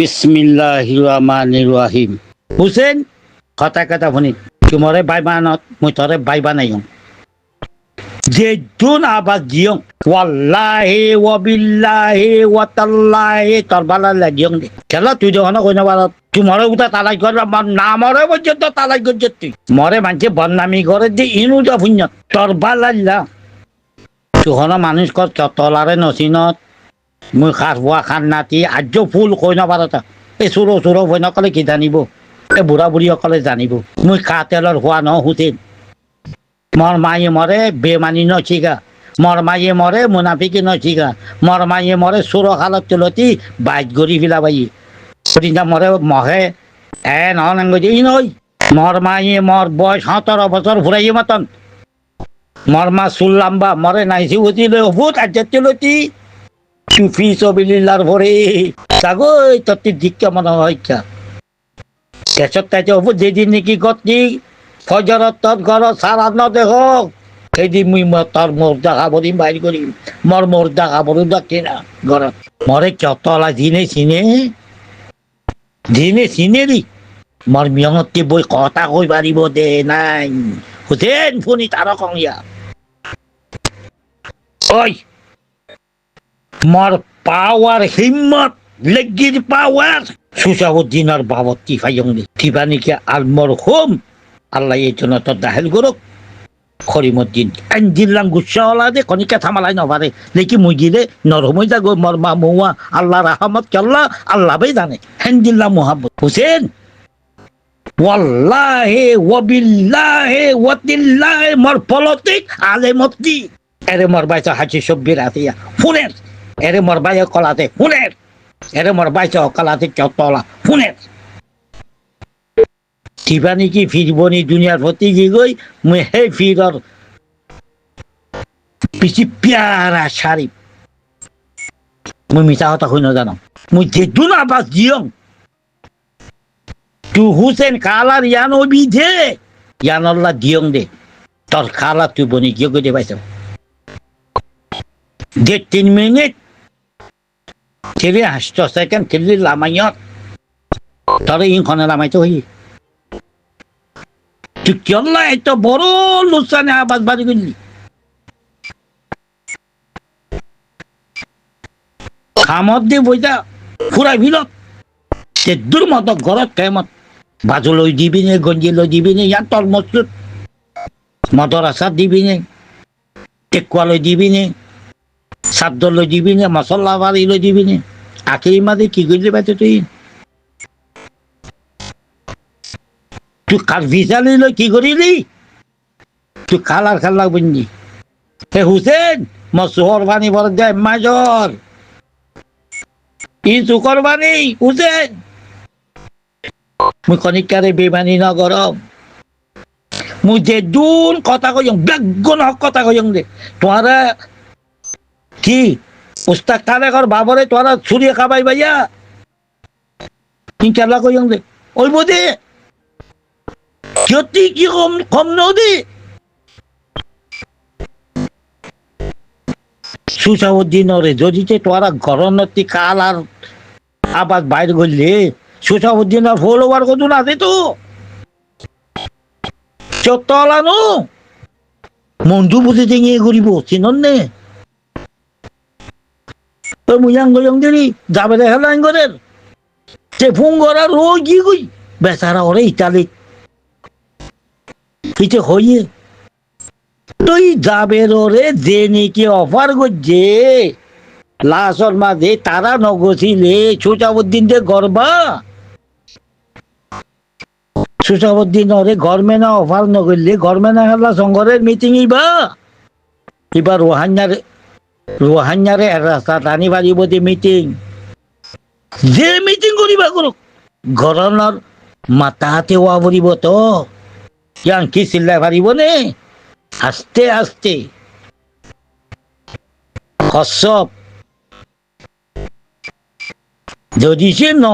বিসমিল্লাহির রহমানির রহিম। হুসেন কথা কথা শুনি তোমারে বাইবানত মই তরে বাইবা নাই যে দুন আবাস জিয়ং ওয়াল্লাহি ওয়াবিল্লাহি ওয়াতাল্লাহি তরবালা লাগিয়ং দে খেলা তুই যখন কইনা পার তোমারে উঠা তালাই কর নামরে পর্যন্ত তালাই করছ তুই মরে মানছে বদনামি করে যে ইনু যা ভুন্য তরবালা তুহন মানুষ কর তলারে নসিনত মই খাস বোৱা খান নাতি আৰ্য ফুল কৈ নাপাৰতা এই চোৰ হৈ নকলে কি জানিব এই বুঢ়া বুঢ়ীসকলে জানিব মই খা তেলৰ হোৱা নুঠেন মৰ মায়ে মৰে বেমানি নচিগা মৰ মায়ে মৰে মুনাফিকি নচিগা মৰ মায়ে মৰে চোৰ খালত তুলতি বাইক গৰি ফিলাবাই সদিনা মৰে মহে নহংগি ই নই মৰ মায়ে মৰ বয়স 17 বছর ঘূৰাই মতন মৰ মা চুল লাম্বা মৰে নাইছি উঠিলে বহুত আৰ্য তুলতি সুফি সবিলিল্লাহর পরে তাগই তত্তি দিক্কা মনে হয় কেশর তাইতে হবো যেদিন নাকি গতি ফজরত তোর ঘর সারা ন দেখ সেইদিন মুই তোর মোর্দা খাবরিম বাইর করিম মোর্দা খাবরু দেখি না ঘরত মরে চতলা দিনে চিনে রি মর মিয়ঙতি বই কথা কই পারিব দে নাই হুসেন ফোনি তার কংয়া ওই মর পাওয়ার হিম্মত লেগির পাওয়ার সুসাউদ্দিনের বাবতি ফাইয়ংনি তিবানিকে আলমর হোম আল্লাহ এই জন্য তো দাহেল করুক খরিমুদ্দিন দিলাম গুচ্ছাওয়ালা দে কনিকা থামালাই নপারে লেকি মুই গিলে নরমই যাগো মর মা মৌয়া আল্লাহ রাহমত কেল্লা আল্লাহ ভাই জানে দিল্লাম মোহাম্মদ হুসেন ওয়াল্লাহি ওয়াবিল্লাহি ওয়াতিল্লাহি মর পলতিক আলেমতি এরে মর বাইসা হাজি সব্বির আতিয়া ফুনের এরে মর বাইয়া কলাতে ফুনের এরে মর বাইসা কলাতে চতলা ফুনের তিবানি কি ফিরবনি দুনিয়ার প্রতি কি গই মুই হে ফিরর পিছি প্যারা শারিফ মুই মিছা কথা কই না জানো মুই যে দুনা বাস জিয়ং তু হুসেন কালার ইয়ান বিধে ইয়ান আল্লাহ দিয়ং দে তোর খালা তুই বনি গিয়ে গই পাইছ দে 3 মিনিট ছেলে 8 সেকেন্ড ছেলে লামাইয়ত তোর ইনখানে লামাইতো হই তুই কেল্লা এত বড় লুসানে আবাস বাড়ি গলি খামত দিয়ে বইটা ফুরাই ভিলত সে দুর্মত ঘরত কেমত বাজু লই দিবি নে গঞ্জি লই দিবি নে ইয়ার তোর মসজিদ মদরাসা দিবি নে টেকুয়া লই দিবি নে সাদ্দ লই দিবি নে মশলা বাড়ি লই দিবি নে আখি মাঝে কি করলি পাইতে তুই কার ভিসালি লই কি করিলি তুই খালার খাল্লা বুঝলি হে হুসেন মসুহর বানি বড় যায় মাজর ই চুকর বানি হুসেন মুই কনিকারে বেমানি না গরম মুই যে দুন কথা কইং বেগুন হক কথা কইং দে তোরা কি উস্তাদ কালেকর বাবরে তোরা ছুরিয়ে খাবাই ভাইয়া ইনশাআল্লাহ কইং দে ওই বদে ক্ষতি কি কম নদী সুসাউদ্দিনরে যদি তোরা গরনতি কাল আর আবার বাইরে গড়লে সুসাউদ্দিনের ফলোয়ার কত না দে তো চতলানো মঞ্জু বুঝে দিয়ে ঘুরিব চিনন নে তোর মুয়াং গয়ং দিলি যাবে হেলাইন গরের সে ফোন করার ও কি কই বেচারা ওরে ইতালি কিছু হইয়ে তুই যাবে রে যে নাকি অফার করছে লাশর মাঝে তারা নগছিলে সুসাউদ্দিন দে গর্বা সুসাউদ্দিন ওরে গরমেনা অফার নগরলে গরমেনা হেলা সংঘরের মিটিং ইবা এবার রোহান্যারে রাস্তা টানি বাড়িব যে মিটিং করিবা করুক গরনার মাথা হাতে ওয়া পড়িব তো ইয়াং কি চিল্লাই পারিব নে আস্তে আস্তে কসব যদি সে ন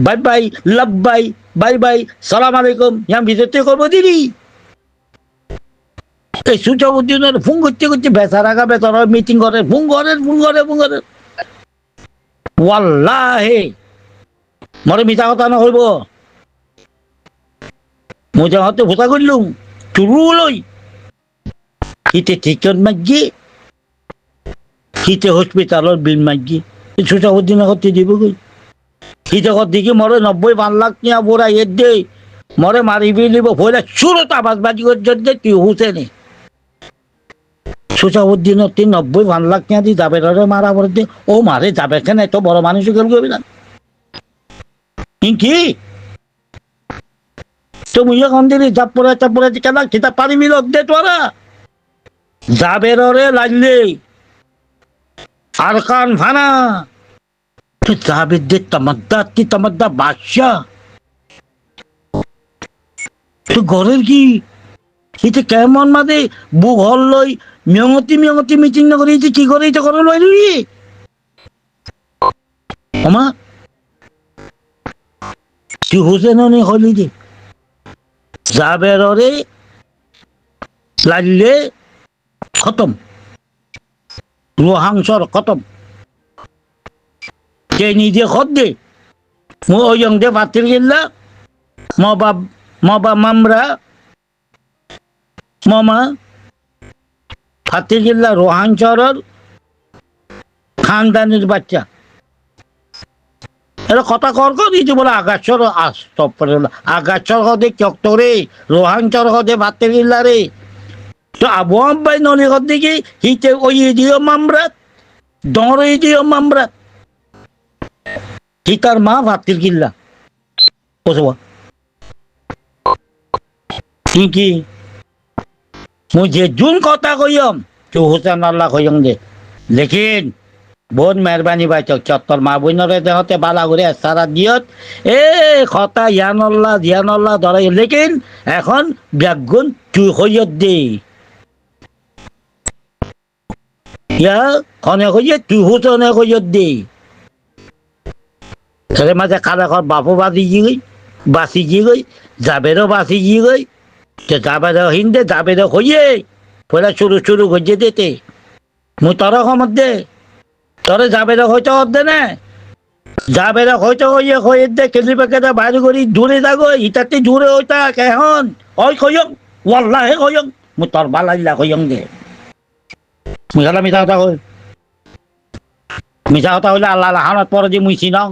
বাই বাই লাব্বাই বাই বাই সালাম আলাইকুম ইয়াং ভিতরতে করবো দিদি এই সুসাউদ্দিনের ফোন করতে বেচারাগা বেচারা মিটিং করে ফোন করে ওয়াল্লাহি মরে মিছা কথা নহইব মই যাওঁতে ভোটা কৰিলোঁ চুৰু লৈ সিতে টিকট মাগি সিতে হস্পিটালৰ বিল মাগি ছুটাবৰ দিনা সতি দিবগৈ সিতে দেখি মরে 90 লাখ টিয়া বোরা এর দে মরে মারি বিলিব ভইলে সুরত আবাজ বাজি করে তুই হুসেনে সুচাউদ্দিনের 90 লাখ টিয়া দি যাবে মারা পড়ে দে ও মারে যাবে কেন এত বড় মানুষ গেল গবি না কি তুমি এখন দিলি চাপড়ে কেন খিতা পানি মিলক দে তোরা যাবে রে লাগলে আরকান ফানা তো জাবেদ দে তমদ্দা বাদশাহ তো ঘরের কি এতে কেমন মাদে বুক হল লই মিয়ঙতি মিটিং নকরি কি করে এটা করে লই রি ওমা তুই হোসেন নে হলি দে জাবেরে লাগলে খতম রোহাংসর খতম কে নিজে খত দে মো ওয়ং দে বাতিল গেল্লা মবা মামরা মমা ফাতিজিল্লা রোহাংসরের খানদানির বাচ্চা এটা কথা কর দিয়েছে বলে আগাছর আগাছর হদে চক্তরে রোহাংসর হদে ফাতিজিল্লা রে তো আবু আব্বাই নলি হদে কি হিতে ওই দিও মামরাত দরে দিও মামরাত হিতার মা ফাতিল গিল্লা বুঝবা কি मुझे जून कथा कहियम तो हुसैन अल्लाह कहियम दे लेकिन बहुत मेहरबानी भाई चत्तर मा बहनरे देहते बाला घुरे सारा दियत ए कथा यान अल्लाह धराई लेकिन এখন ব্যাগুন তুই কইয়ত দে ইয়া কনে কইয়ে তুই হুসনে কইয়ত দে এর মাঝে কারা কর বাপু বাসি গই যাবেরও বাসি গই তো যাবে হিন্দে যাবে হইয়ে পয়লা শুরু করছে দিতে মুই তোর খমত দে তোরে যাবে হইতে দে না যাবে হইতে হইয়ে দে কেলি পেকে বাইরে করি দূরে যাগো ইটাতে দূরে হইতা কেহন ওই কইয়ং ওয়াল্লাহে কইয়ং মুই তোর বালাইলা কইয়ং দে মুই গেলাম মিছা কথা হইলে আল্লাহ হানত পরে যে মুই চিনাও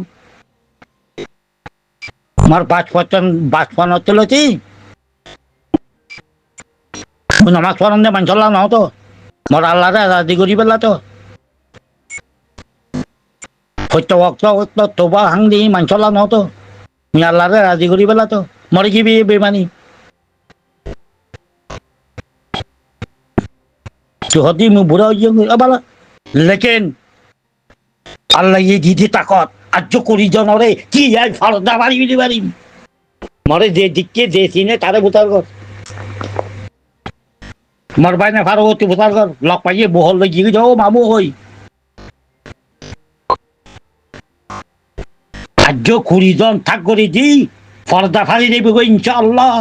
আমার বাচপন হচ্ছিলছি নামাজ পড়ান দে মানসল্লা নাও তো মোর আল্লাহ রাজি করি পেলা তো সত্য ভক্ত তোবা হাং দি মানসল্লা নাও তো আমি আল্লাহ রাজি করি পেলা তো মরে কি বেমানি হদি মু বুড়া হইয়া বালা লেকিন আল্লাহ ইয়ে দিদি তাকত আর্য করি জনরে কি ফরদা বাড়ি পারিম মরে যে দিককে যে চিনে তারে ভূতার কর মর বাইনে ফারো অতি ভূতার কর লক পাইয়ে বহল লই গিয়ে যাও মামু হই আর্য কুড়ি জন থাক করে দি ফরদা ফাড়ি দেবে গো ইনশাআল্লাহ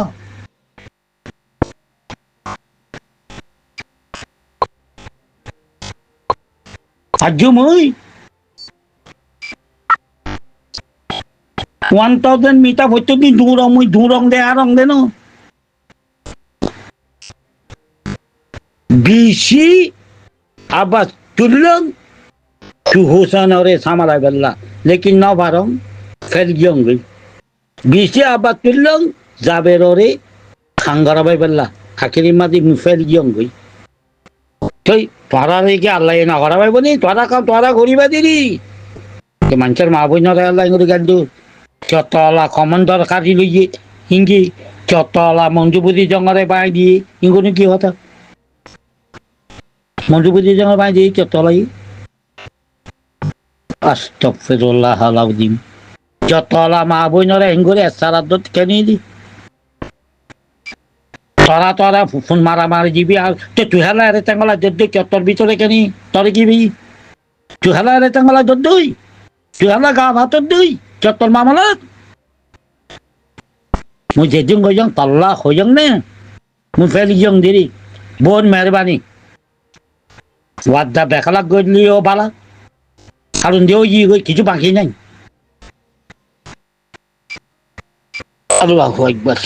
আর্য মই 1000 মিটা হইতো কি দূরং দে আরং দে ন বিশি আবাস তুললং তু হোসেন ওরে সামালা বেল্লা লেকিন না পারং ফেল গিয়ং গই বিশি আবাস তুললং জাবের ওরে খাঙ্গারা বাই বেল্লা খাকিরি মাদি ফেল গিয়ং গই তুই তোরা রেখে আল্লাহ না করা পাইব নি তোরা করিবা দিলি মানুষের মা বইনরে আল্লাহ করে গাল চতলা কমন দরকারি লইয়ে হিঙ্গি চতলা মঞ্জুপুরি জঙ্গলে বাই দিয়ে ইঙ্গুনি কি কথা মঞ্জুপুরি জঙ্গল বাই দিয়ে চতলাই আস্তাগফিরুল্লাহ আলাউদ্দিন চতলা মা বইনরে হিঙ্গুরে সারাদত কেনি দি তোরা ফোন মারামারি দিবি আর তুই হেলা রে টাঙ্গলা দদ্দই চত্বর ভিতরে কেনি তরে কি তুই হেলা রে টাঙ্গলা দদ্দই তুই হেলা গা ভাতর দই চত্বর মামলাত মুই যেদিন কইয়ং তল্লা হইয়ং নে মুই ফেলি গিয়ং দিরি বহুত মেহরবানি ওয়াদা বেখালাক গইলি ও বালা কারণ দিও ই গই কিছু বাকি নাই আল্লাহু আকবার